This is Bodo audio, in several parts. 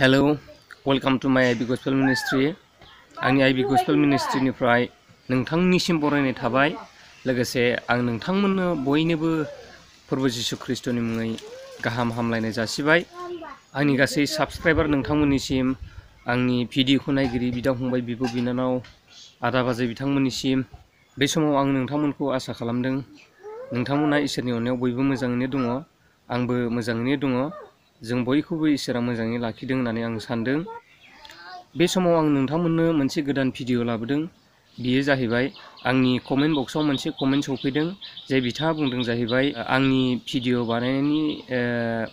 Hello, welcome to my IB Gospel Ministry. आंनि IB Gospel Ministry निफ्राय नोंथांनिसिम बरायनाय थाबाय। लोगोसे आं नोंथांमोननो बयनोबो फोरबो जिसु ख्रिस्टनि मुङै गाहाम हामलायनाय जासिबाय। आंनि गासै साबस्क्राइबार नोंथांमोननिसिम, आंनि भिडिअखौ नायगिरि बिदा फंबाय बिब' बिनानाव आदा बाजै बिथांमोननिसिम बे समाव आं नोंथांमोनखौ आसा खालामदों नोंथांमोना इसोरनि अननायाव बयबो मोजाङैनो दङ। आंबो मोजाङैनो दङ। जों बयखौबो इसोरा मोजाङै लाखिदों होननानै आं सानदों। बे समाव आं नोंथांमोननो मोनसे गोदान भिडिअ लाबोदों। बियो जाहैबाय आंनि कमेन्ट बक्सआव मोनसे कमेन्ट सफैदों जे बिथाङा बुंदों जाहैबाय आंनि भिडिअ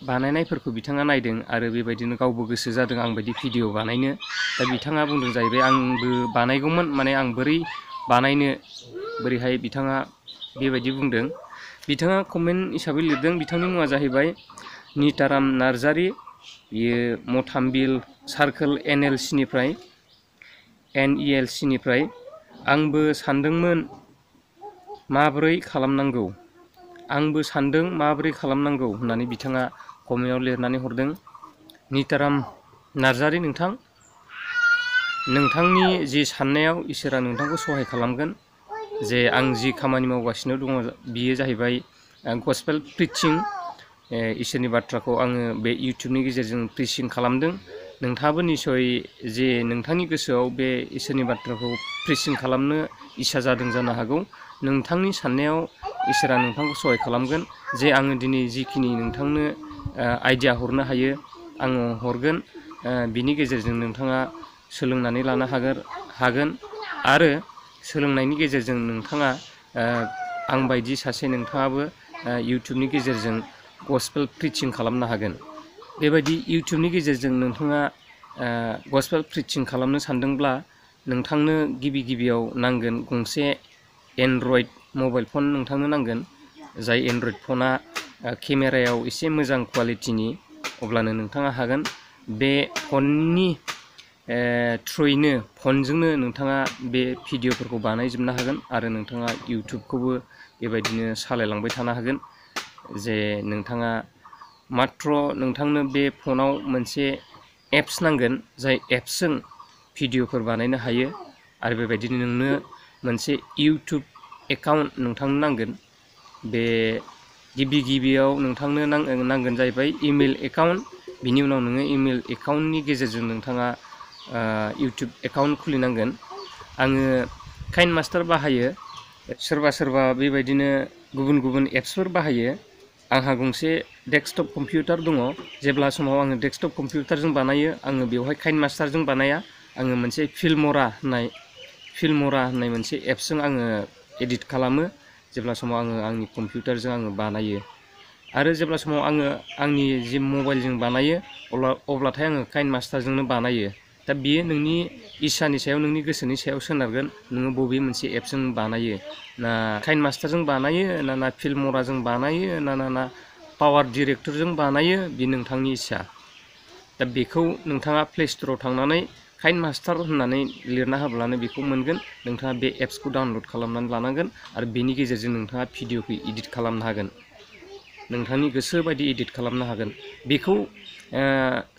बानायनायफोरखौ बिथाङा नायदों आरो बेबायदिनो गावबो गोसो जादों आं बायदि भिडिअ बानायनो। दा बिथाङा बुंदों जाहैबाय आंबो बानायगौमोन, माने आं बोरै बानायनो बोरैहाय बिथाङा बेबायदि बुंदों। बिथाङा कमेन्ट हिसाबै लिरदों। बिथांनि मुङा जाहैबाय निताराम नार्जारि। बियो मथामबिल सार्कोल NLC निफ्राय आंबो सानदों माबोरै खालामनांगौ होननानै बिथाङा कमेन्टआव लिरनानै हरदों। निताराम नार्जारि नोंथांनि जि साननायाव इसोरा नोंथांखौ सहाय खालामगोन। जे आं जि खामानि मावगासिनो दङ बियो जाहैबाय गस्पेल प्रिचिं। इसोरनि बाथ्राखौ आङो बे इउटुबनि गेजेरजों प्रिचिं खालामदों। नोंथाङाबो निसय जे नोंथांनि गोसोआव बे इसोरनि बाथ्राखौ प्रिचिं खालामनो इसा जादों जानो हागौ। नोंथांनि साननायाव इसोरा नोंथांखौ सहाय खालामगोन। जे आङो दिनै जिखिनि नोंथांनो आइडिया हरनो हायो आङो हरगोन। बिनि गेजेरजों नोंथाङा सोलोंनानै लानो हागोन आरो सोलोंनायनि गेजेरजों नोंथाङा आंबायदि सासे नोंथाङाबो इउटुबनि गेजेरजों गस्पेल प्रिचिं खालामनो हागोन। बेबायदि इउटुबनि गेजेरजों नोंथाङा गस्पेल प्रिचिं खालामनो सानदोंब्ला नोंथांनो गिबियाव नांगोन गंसे एन्ड्रइड मबाइल फन नोंथांनो नांगोन। जाय एन्ड्रइड फना केमेरायाव एसे मोजां कुवालिटिनि, अब्लानो नोंथाङा हागोन। बे फननि थ्रुयैनो फनजोंनो नोंथाङा बे भिडिअफोरखौ बानायजोबनो हागोन आरो नोंथाङा इउटुबखौबो बेबायदिनो सालायलांबाय थानो हागोन। जे नोंथाङा माथ्र नोंथांनो बे फनाव मोनसे एप्स नांगोन, जाय एप्सजों भिडिअफोर बानायनो हायो। आरो बेबायदिनो नोंनो मोनसे इउटुब एकाउन्ट नोंथांनो नांगोन। बे गिबियाव नोंथांनो नांगोन जाहैबाय इमेल एकाउन्ट। बिनि उनाव नोङो इमेल एकाउन्टनि गेजेरजों नोंथाङा इउटुब एकाउन्ट खुलिनांगोन। आङो काइनमास्टार बाहायो। सोरबा बेबायदिनो गुबुन एप्सफोर बाहायो। आंहा गंसे डेस्कटप कम्पिउटार दङ। जेब्ला समाव आङो डेस्कटप कम्पिउटारजों बानायो, आङो बेवहाय काइनमास्टारजों बानाया। आङो मोनसे फिल्मरा होननाय मोनसे एप्सजों आङो एडिट खालामो। जेब्ला समाव आङो आंनि कम्पिउटारजों आङो बानायो। आरो जेब्ला समाव आङो आंनि जि मबाइलजों बानायो अब्लाथाय आङो काइनमास्टारजोंनो बानायो। दा बियो नोंनि इस्सानि सायाव, नोंनि गोसोनि सायाव सोनारगोन नोङो बबे मोनसे एप्सजों बानायो। ना काइनमास्टारजों बानायो, ना फिल्मराजों बानायो, ना पावार डिरेक्टरजों बानायो, बे नोंथांनि इस्सा। दा बेखौ नोंथाङा प्ले स्ट'राव थांनानै काइनमास्टार होननानै लिरना होब्लानो बेखौ मोनगोन। नोंथाङा बे एप्सखौ डाउनलड खालामनानै लानांगोन आरो बेनि गेजेरजों नोंथाङा भिडिअखौ एडिट खालामनो हागोन। नोंथांनि गोसो बायदि एडिट खालामनो हागोन। बेखौ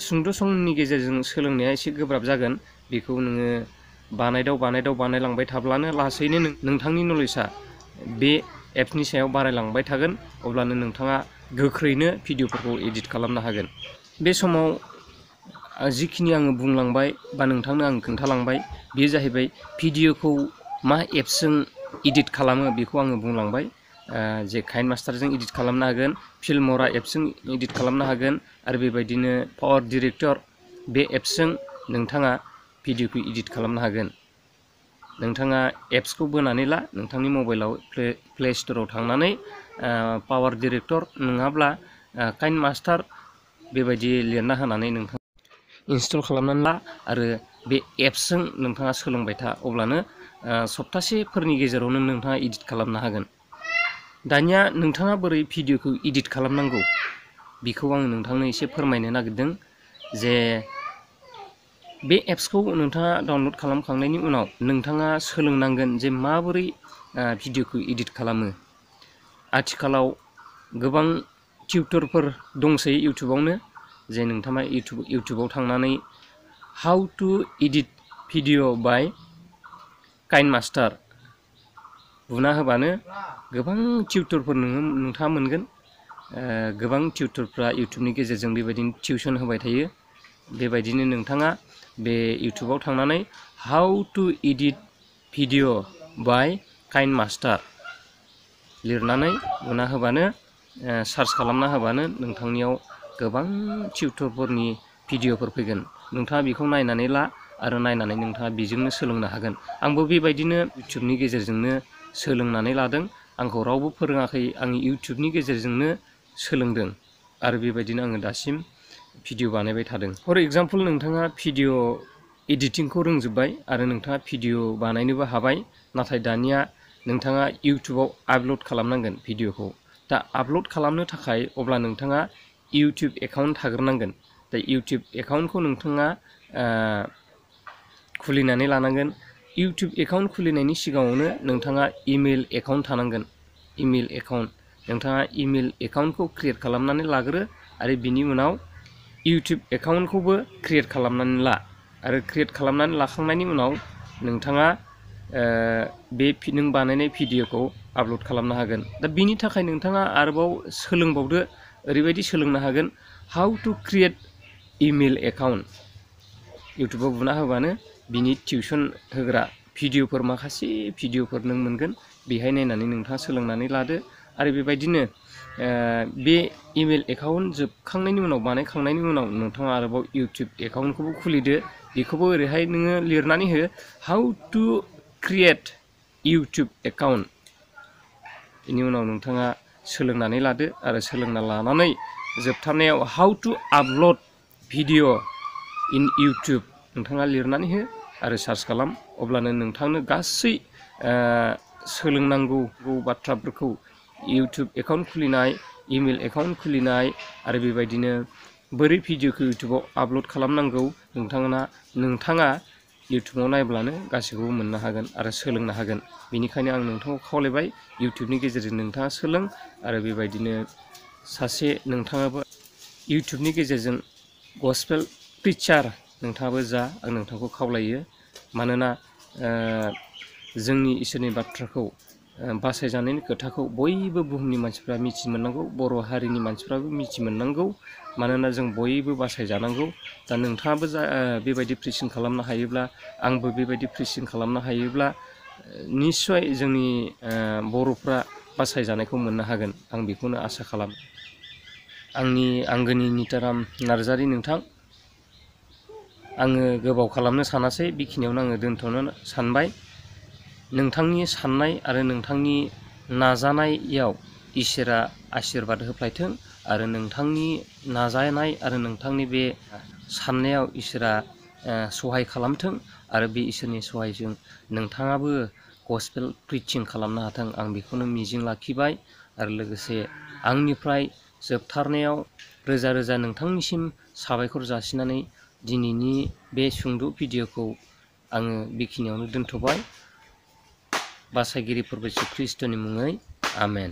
सुंद' समनि गेजेरजों सोलोंनाया एसे गोब्राब जागोन। बेखौ नोङो बानायलांबाय थाब्लानो लासैनो नोंथांनि नलेजआ बे एप्सनि सायाव बारायलांबाय थागोन। अब्लानो नोंथाङा गोख्रैनो भिडिअफोरखौ एडिट खालामनो हागोन। बे समाव जिखिनि आङो बुंलांबाय बा नोंथांनो आं खोन्थालांबाय, बेयो जाहैबाय भिडिअखौ मा एप्सजों एडिट खालामो बेखौ आङो बुंलांबाय। जे काइनमास्टारजों एडिट खालामनो हागोन, फिल्मरा एप्सजों एडिट खालामनो हागोन आरो बेबायदिनो पावार डिरेक्टर बे एप्सजों नोंथाङा भिडिअखौ एडिट खालामनो हागोन। नोंथाङा एप्सखौ बोनानै ला, नोंथांनि मबाइलाव प्ले स्ट'राव थांनानै पावार डिरेक्टर नङाब्ला काइनमास्टार बेबायदि लिरना होनानै नोंथाङा इनस्टल खालामनानै ला आरो बे एप्सजों नोंथाङा सोलोंबाय था। अब्लानो सप्तासेफोरनि गेजेरावनो नोंथाङा एडिट खालामनो हागोन। दानिया नोंथाङा बोरै भिडिअखौ एडिट खालामनांगौ बेखौ आं नोंथांनो एसे फोरमायनो नागिरदों। जे बे एप्सखौ नोंथाङा डाउनलड खालामखांनायनि उनाव नोंथाङा सोलोंनांगोन जे माबोरै भिडिअखौ एडिट खालामो। आथिखालाव गोबां टिउटरफोर दंसै इउटुबावनो। जे नोंथाङा इउटुबाव थांनानै हाउ टु एडिट भिडिअ बाय काइनमास्टार बुना होबानो गोबां टिउटरफोर नोंथाङा मोनगोन। गोबां टिउटरफ्रा इउटुबनि गेजेरजों बेबायदिनो टिउसन होबाय थायो। बेबायदिनो नोंथाङा बे इउटुबाव थांनानै हाउ टु एडिट भिडिअ बाय काइनमास्टार लिरनानै बुना होबानो सार्च खालामना होबानो नोंथांनियाव गोबां टिउटरफोरनि भिडिअफोर फैगोन। नोंथाङा बेखौ नायनानै ला आरो नायनानै नोंथाङा बेजोंनो सोलोंनो हागोन। आंबो बेबायदिनो इउटुबनि गेजेरजोंनो सोलोंनानै लादों। आंखौ रावबो फोरोङाखै, आं इउटुबनि गेजेरजोंनो सोलोंदों आरो बेबायदिनो आङो दासिम भिडिअ बानायबाय थादों। फर एग्जाम्पल नोंथाङा भिडिअ एडिटिंखौ रोंजोब्बाय आरो नोंथाङा भिडिअ बानायनोबो हाबाय, नाथाय दानिया नोंथाङा इउटुबाव आपल'ड खालामनांगोन भिडिअखौ। दा आपल'ड खालामनो थाखाय अब्ला नोंथाङा इउटुब एकाउन्ट थाग्रोनांगोन। दा इउटुब एकाउन्टखौ नोंथाङा खुलिनानै लानांगोन। इउटुब एकाउन्ट खुलिनायनि सिगाङावनो नोंथाङा इमेल एकाउन्ट थानांगोन। इमेल एकाउन्ट नोंथाङा इमेल एकाउन्टखौ क्रियेट खालामनानै लाग्रो आरो बिनि उनाव इउटुब एकाउन्टखौबो क्रियेट खालामनानै ला आरो क्रियेट खालामनानै लाखांनायनि उनाव नोंथाङा बे नों बानायनाय भिडिअखौ आपल'ड खालामनो हागोन। दा बिनि थाखाय नोंथाङा आरोबाव सोलोंबावदो। ओरैबायदि सोलोंनो हागोन how to create email account. इउटुबाव बुना होबानो बिनि टिउसन होग्रा भिडिअफोर माखासे भिडिअफोर नों मोनगोन। बेहाय नायनानै नोंथाङा सोलोंनानै लादो आरो बेबायदिनो बे इमेल एकाउन्ट जोबखांनायनि उनाव बानायखांनायनि उनाव नोंथाङा आरोबाव इउटुब एकाउन्टखौबो खुलिदो। बेखौबो ओरैहाय नोङो लिरनानै हो how to create YouTube account. बेनि उनाव नोंथाङा सोलोंनानै लादो आरो सोलोंना लानानै जोबथारनायाव how to upload video in YouTube नोंथाङा लिरनानै हो आरो सार्च खालाम। अब्लानो नोंथांनो गासै सोलोंनांगौ बाथ्राफोरखौ इउटुब एकाउन्ट खुलिनाय, इमेल एकाउन्ट खुलिनाय आरो बेबायदिनो बोरै भिडिअखौ इउटुबाव आपल'ड खालामनांगौ नोंथाङा इउटुबाव नायब्लानो गासैखौबो मोननो हागोन आरो सोलोंनो हागोन। बेनिखायनो आं नोंथांखौ खावलायबाय इउटुबनि गेजेरजों नोंथाङा सोलों आरो बेबायदिनो सासे नोंथाङाबो इउटुबनि गेजेरजों गस्पेल प्रिचार नोंथाङाबो जा, आं नोंथांखौ खावलायो। मानोना जोंनि इसोरनि बाथ्राखौ बासायजानायनि खोथाखौ बयबो बुहुमनि मानसिफ्रा मिथि मोननांगौ, बर' हारिनि मानसिफ्राबो मिथि मोननांगौ। मानोना जों बयबो बासायजानांगौ। दा नोंथाङाबो बेबायदि प्रिचिं खालामनो हायोब्ला, आंबो बेबायदि प्रिचिं खालामनो हायोब्ला निस्सय जोंनि बर'फ्रा बासायजानायखौ मोननो हागोन। आं बेखौनो आसा खालामो। आंनि आंगोनि निताराम नार्जारि नोंथां, आङो गोबाव खालामनो सानासै, बेखिनियावनो आङो दोनथ'नो सानबाय। नोंथांनि साननाय आरो नोंथांनि नाजानायाव इसोरा आशीर्बाद होफ्लायथों आरो नोंथांनि नाजानाय आरो नोंथांनि बे साननायाव इसोरा सहाय खालामथों आरो बे इसोरनि सहायजों नोंथाङाबो गस्पेल प्रिचिं खालामनो हाथों, आं बेखौनो मिजिं लाखिबाय। आरो लोगोसे आंनिफ्राय जोबथारनायाव रोजा रोजा नोंथांनिसिम साबायखर जासिनानै दिनैनि बे सुंद' भिडिअखौ आङो बेखिनियावनो दोनथ'बाय। बासायगिरि प्रभु जिसु ख्रीष्टनि मुङै आमेन।